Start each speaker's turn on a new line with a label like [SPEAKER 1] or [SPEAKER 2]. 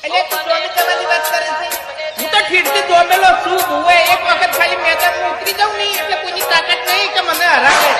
[SPEAKER 1] એટલે તું જોમી જવાની વાત કરે છે? હું તો ઠીરથી જોમેલો છું. હું એક વખત ખાલી મેદાનમાં ઉતરી જાઉં નહીં એટલે કોઈની તાકાત નહીં કે મને હરાવે.